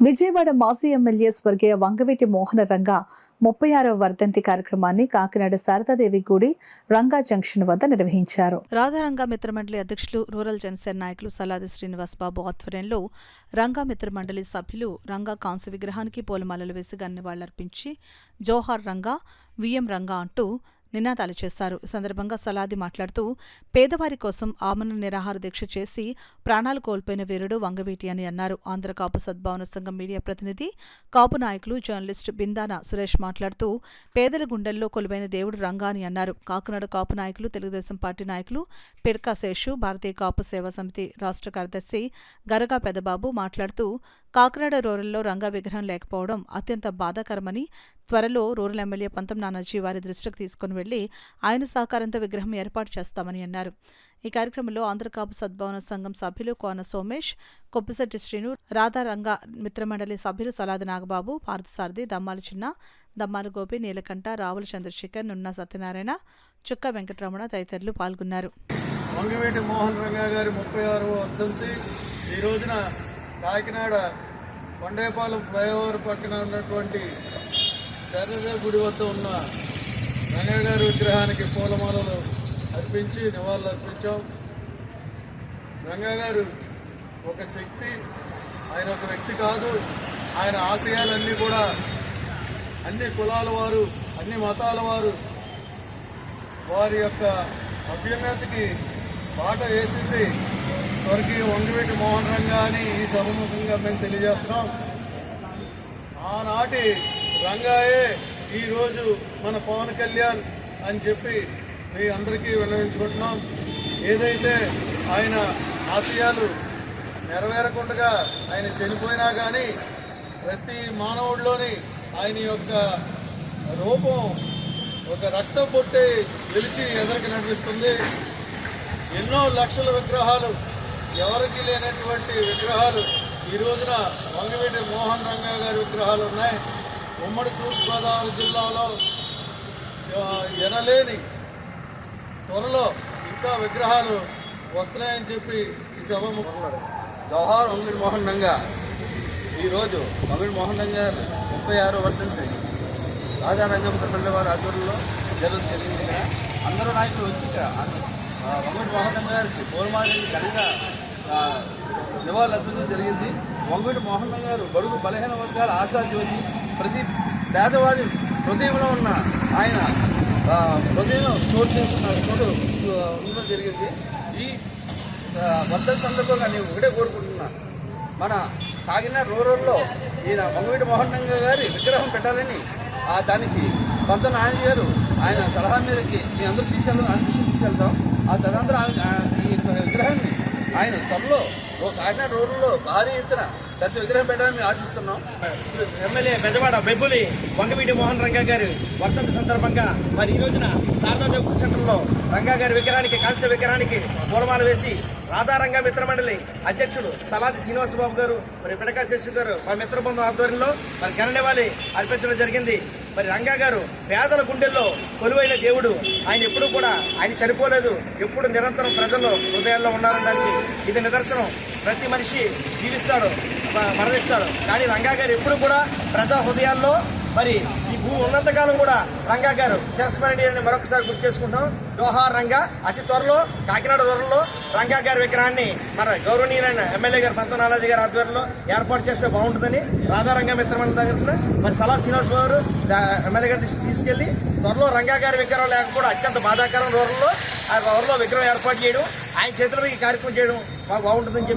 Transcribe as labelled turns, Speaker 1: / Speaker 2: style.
Speaker 1: విజయవాడ మాజీ ఎమ్మెల్యే స్వర్గీయ వంగవీటి మోహన రంగా 36వ వర్ధంతి కార్యక్రమాన్ని కాకినాడ శారదాదేవి గుడి రంగా జంక్షన్ వద్ద నిర్వహించారు. రాధారంగా మిత్రమండలి అధ్యక్షులు రూరల్ జనసేన నాయకులు సలాది శ్రీనివాస్ బాబు ఆధ్వర్యంలో రంగా మిత్రమండలి సభ్యులు రంగా కాంస్య విగ్రహానికి పూలమాలలు వేసి నివాళులర్పించి జోహార్ రంగా, విఎం రంగా అంటూ నినాదాలు చేశారు. ఈ సందర్భంగా సలాది మాట్లాడుతూ పేదవారి కోసం ఆమరణ నిరాహార దీక్ష చేసి ప్రాణాలు కోల్పోయిన వీరుడు వంగవీటి అని అన్నారు. ఆంధ్ర కాపు సద్భావన సంఘం మీడియా ప్రతినిధి, కాపు నాయకులు, జర్నలిస్ట్ బిందాన సురేష్ మాట్లాడుతూ పేదల గుండెల్లో కొలువైన దేవుడు రంగా అని అన్నారు. కాకినాడ కాపు నాయకులు, తెలుగుదేశం పార్టీ నాయకులు పిడకా శేషు, భారతీయ కాపు సేవా సమితి రాష్ట్ర కార్యదర్శి గరగా పెదబాబు మాట్లాడుతూ కాకినాడ రూరల్లో రంగా విగ్రహం లేకపోవడం అత్యంత బాధాకరమని, త్వరలో రూరల్ ఎమ్మెల్యే పంతం నానాజీ వారి దృష్టికి తీసుకుని వెళ్లి ఆయన సహకారంతో విగ్రహం ఏర్పాటు చేస్తామని అన్నారు. ఈ కార్యక్రమంలో ఆంధ్రకాపు సద్భావన సంఘం సభ్యులు కోన సోమేష్, కొప్పిశెట్టి శ్రీను, రాధారంగా మిత్రమండలి సభ్యులు సలాది నాగబాబు, పార్థసారథి, దమ్మాల చిన్న, దమ్మాల గోపి, నీలకంఠ, రావుల చంద్రశేఖర్, నున్నా సత్యనారాయణ, చుక్క వెంకటరమణ తదితరులు పాల్గొన్నారు.
Speaker 2: వంగవీటి మోహన్ రంగా గారి 36వ వర్ధంతి ఈ రోజున కాకినాడ కొండేపాలెం ఫ్లైఓవర్ పక్కన ఉన్నటువంటి శారదాదేవి గుడి వద్ద ఉన్న రంగా గారి విగ్రహానికి పూలమాలలు అర్పించి నివాళులు అర్పించాం. రంగా గారు ఒక శక్తి, ఆయన ఒక వ్యక్తి కాదు. ఆయన ఆశయాలన్నీ కూడా అన్ని కులాల వారు, అన్ని మతాల వారు వారి యొక్క అభ్యున్నతికి బాట వేసింది స్వర్గీయ వంగవీటి మోహన్ రంగా అని ఈ సభముఖంగా మేము తెలియజేస్తున్నాం. ఆనాటి రంగాయే ఈరోజు మన పవన్ కళ్యాణ్ అని చెప్పి మీ అందరికీ విన్నవించుకుంటున్నాం. ఏదైతే ఆయన ఆశయాలు నెరవేరకుండా ఆయన చనిపోయినా కానీ ప్రతి మానవుడిలోని ఆయన యొక్క రూపం ఒక రక్తం పొట్టి నిలిచి ఎదరికి నడిపిస్తుంది. ఎన్నో లక్షల విగ్రహాలు, ఎవరికి లేనటువంటి విగ్రహాలు ఈ రోజున వంగవీటి మోహన్ రంగా గారి విగ్రహాలు ఉన్నాయి. ఉమ్మడి తూర్పుగోదావరి జిల్లాలో ఎనలేని త్వరలో ఇంకా విగ్రహాలు వస్తున్నాయని చెప్పి ఈ సభ
Speaker 3: జవహర్ వంగవీటి మోహన్ రంగా ఈరోజు వంగవీటి మోహన్ రంగా గారు 36వ వర్ధంతి రాజారంగం మిత్రమండలి వారి ఆధ్వర్యంలో జరిగింది. అందరూ నాయకులు వచ్చి వంగవీటి మోహన్ రంగా గారికి పూలమాలకి ఘనంగా నివాళులు అర్పించడం జరిగింది. వంగవీటి మోహన్ రంగా గారు బడుగు బలహీన వర్గాల ఆశాజ్యోతి, ప్రతి పేదవాడి హృదయంలో ఉన్న ఆయన హృదయంలో చోటు ఉండడం జరిగింది. ఈ వర్ధంతి సందర్భంగా నేను ఒకటే కోరుకుంటున్నా, మన కాకినాడ రూరల్లో ఈయన వంగవీటి మోహన్ రంగా గారి విగ్రహం పెట్టాలని దానికి పంతం నాయన గారు ఆయన సలహా మీదకి మేము అందరూ తీసుకెళ్తాం. ఆ తదనంతరం ఈ విగ్రహాన్ని ఆయన త్వరలో కాకినాడ రోడ్లలో భారీ ఎత్తున పెద్ద విగ్రహం పెట్టాలని మేము ఆశిస్తున్నాం.
Speaker 4: ఎమ్మెల్యే బెజవాడ బెబ్బులి వంగవీటి మోహన్ రంగా గారి వర్ధంతి సందర్భంగా మరి ఈ రోజున శారదాదేవి సెంటర్లో రంగా గారి విగ్రహానికి, కాంస్య విగ్రహానికి పూలమాల వేసి రాధారంగా మిత్రమండలి అధ్యక్షుడు సలాది శ్రీనివాస్ బాబు గారు, మరి పిడకా శేషు గారు మా మిత్రబృందం ఆధ్వర్యంలో మరి ఘన నివాళి అర్పించడం జరిగింది. మరి రంగా గారు పేదల గుండెల్లో కొలువైన దేవుడు. ఆయన ఎప్పుడు కూడా ఆయన చనిపోలేదు, ఎప్పుడు నిరంతరం ప్రజల్లో హృదయాల్లో ఉన్నారనడానికి ఇది నిదర్శనం. ప్రతి మనిషి జీవిస్తాడు, మరణిస్తాడు, కానీ రంగా గారు ఎప్పుడు కూడా ప్రజా హృదయాల్లో మరి ఈ భూమి ఉన్నంతకాలం కూడా రంగా గారు చిరస్మరణి అని మరొకసారి గుర్తు చేసుకుంటాం. జోహార్ రంగా. అతి త్వరలో కాకినాడ రూరల్లో రంగా గారి విగ్రహాన్ని మన గౌరవనీయులైన ఎమ్మెల్యే గారు పంతం నానాజీ గారి ఆధ్వర్యంలో ఏర్పాటు చేస్తే బాగుంటుందని రాధారంగా మిత్రమండలి దగ్గర మరి సలా శ్రీనివాస్ గారు ఎమ్మెల్యే గారి తీసుకెళ్లి త్వరలో రంగా గారి విగ్రహం లేకపోవడం అత్యంత బాధాకరం. రూరల్లో విగ్రహం ఏర్పాటు చేయడం, ఆయన చేతుల్లో ఈ కార్యక్రమం చేయడం మాకు బాగుంటుందని చెప్పి